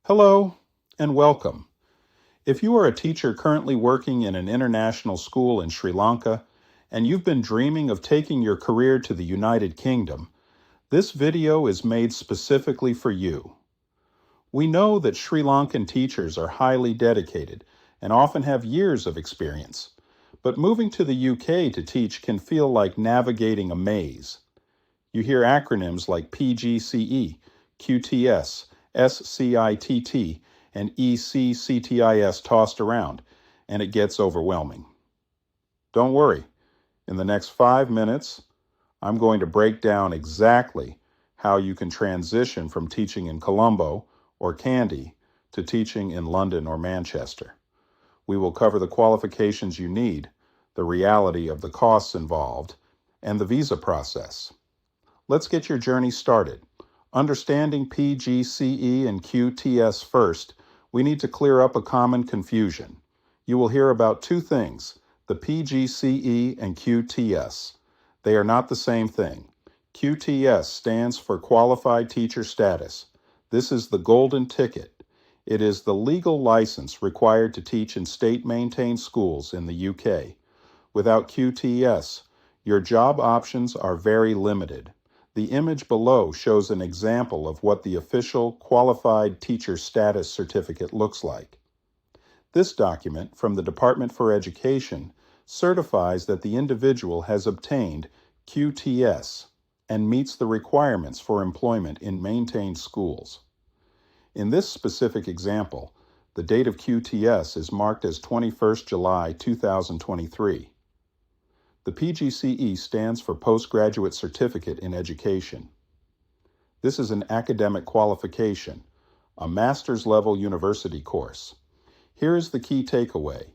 Hello and welcome. If you are a teacher currently working in an international school in Sri Lanka and you've been dreaming of taking your career to the United Kingdom, this video is made specifically for you. We know that Sri Lankan teachers are highly dedicated and often have years of experience, but moving to the UK to teach can feel like navigating a maze. You hear acronyms like PGCE, QTS, SCITT, and ECCTIS tossed around, and it gets overwhelming. Don't worry. In the next 5 minutes, I'm going to break down exactly how you can transition from teaching in Colombo or Kandy to teaching in London or Manchester. We will cover the qualifications you need, the reality of the costs involved, and the visa process. Let's get your journey started. Understanding PGCE and QTS first, we need to clear up a common confusion. You will hear about two things, the PGCE and QTS. They are not the same thing. QTS stands for Qualified Teacher Status. This is the golden ticket. It is the legal license required to teach in state-maintained schools in the UK. Without QTS, your job options are very limited. The image below shows an example of what the official Qualified Teacher Status certificate looks like. This document from the Department for Education certifies that the individual has obtained QTS and meets the requirements for employment in maintained schools. In this specific example, the date of QTS is marked as 21st July 2023. The PGCE stands for Postgraduate Certificate in Education. This is an academic qualification, a master's level university course. Here is the key takeaway.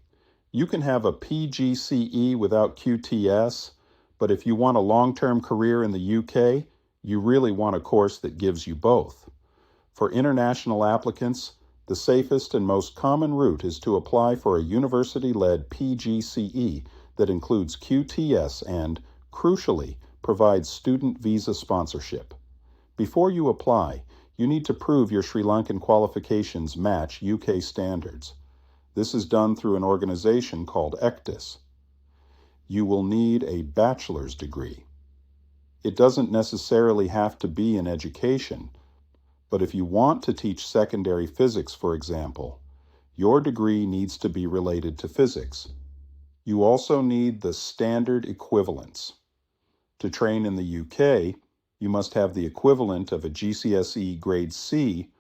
You can have a PGCE without QTS, but if you want a long-term career in the UK, you really want a course that gives you both. For international applicants, the safest and most common route is to apply for a university-led PGCE that includes QTS and, crucially, provides student visa sponsorship. Before you apply, you need to prove your Sri Lankan qualifications match UK standards. This is done through an organization called Ecctis. You will need a bachelor's degree. It doesn't necessarily have to be in education, but if you want to teach secondary physics, for example, your degree needs to be related to physics. You also need the standard equivalence. To train in the UK, you must have the equivalent of a GCSE grade C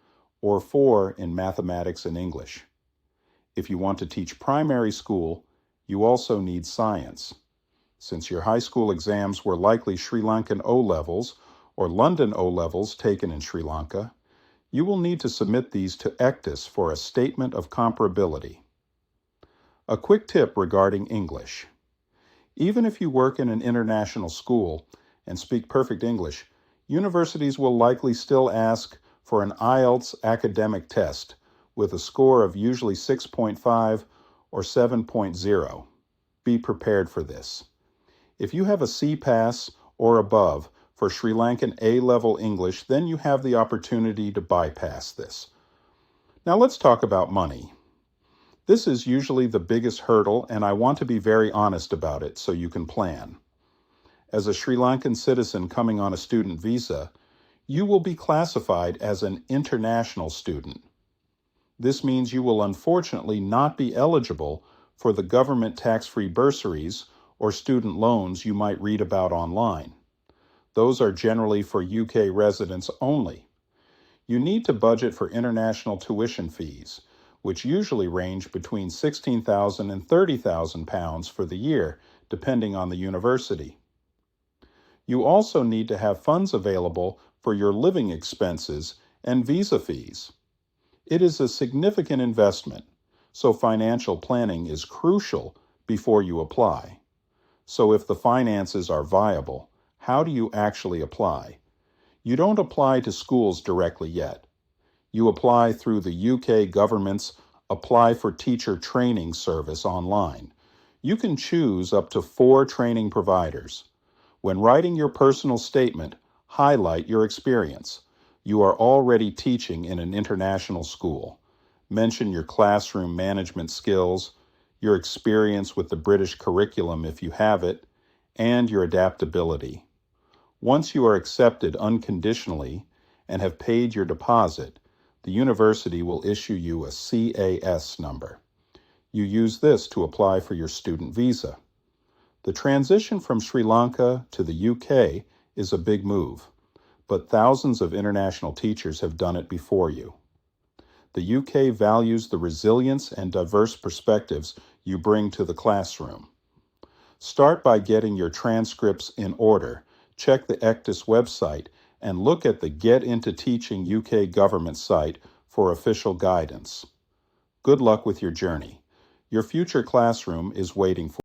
or 4 in mathematics and English. If you want to teach primary school, you also need science. Since your high school exams were likely Sri Lankan O-levels or London O-levels taken in Sri Lanka, you will need to submit these to Ecctis for a statement of comparability. A quick tip regarding English. Even if you work in an international school and speak perfect English, universities will likely still ask for an IELTS academic test with a score of usually 6.5 or 7.0. Be prepared for this. If you have a C pass or above for Sri Lankan A-level English, then you have the opportunity to bypass this. Now let's talk about money. This is usually the biggest hurdle, and I want to be very honest about it so you can plan. As a Sri Lankan citizen coming on a student visa, you will be classified as an international student. This means you will unfortunately not be eligible for the government tax-free bursaries or student loans you might read about online. Those are generally for UK residents only. You need to budget for international tuition fees, which usually range between £16,000 and £30,000 for the year, depending on the university. You also need to have funds available for your living expenses and visa fees. It is a significant investment, so financial planning is crucial before you apply. So if the finances are viable, how do you actually apply? You don't apply to schools directly yet. You apply through the UK government's Apply for Teacher Training service online. You can choose up to 4 training providers. When writing your personal statement, highlight your experience. You are already teaching in an international school. Mention your classroom management skills, your experience with the British curriculum if you have it, and your adaptability. Once you are accepted unconditionally and have paid your deposit, the university will issue you a CAS number. You use this to apply for your student visa. The transition from Sri Lanka to the UK is a big move, but thousands of international teachers have done it before you. The UK values the resilience and diverse perspectives you bring to the classroom. Start by getting your transcripts in order. Check the Ecctis website and look at the Get Into Teaching UK government site for official guidance. Good luck with your journey. Your future classroom is waiting for you.